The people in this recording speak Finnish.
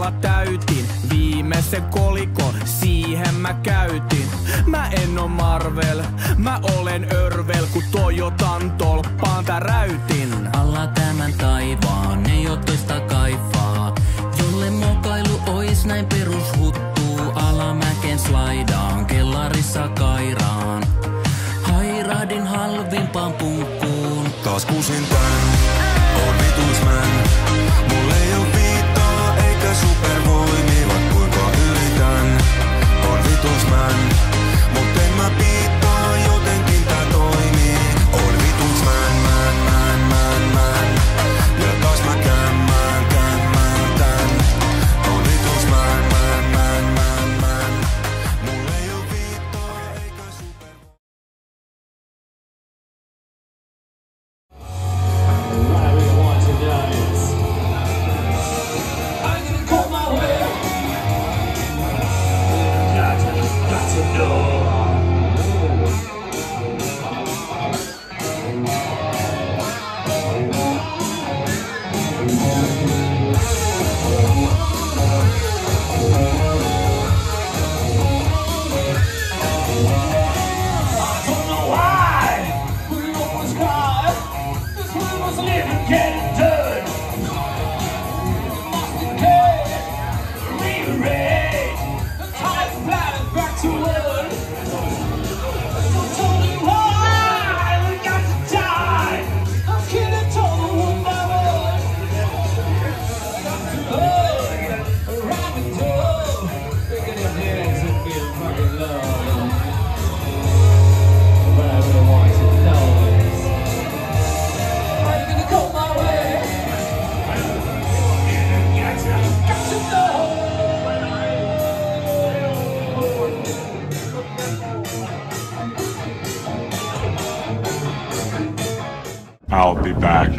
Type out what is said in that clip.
Rahoilla täytin viimeisen kolikon, siihen mä käytin. Mä en oo Marvel, mä olen Örvel, kun Toyotan tolppaan täräytin. Alla tämän taivaan ei oo toista kaifaa, jolle mokailu ois näin perushuttuu. Alamäkeen slaidaan, kellarissa kairaan, hairahdin halvimpaan punkkuun. Taas kuusin tän, oon vitusmän. Mulle ei oo viittaa eikä supervoimia, vaat kuinka yritän. Oon vitusmän, mut en mä piittaa, jotenkin tää toimii. Oon vitusmän, män. Ja taas mä kämmään tän. Oon vitusmän, män. Mulle ei oo viittaa eikä supervoimia. I'll be back.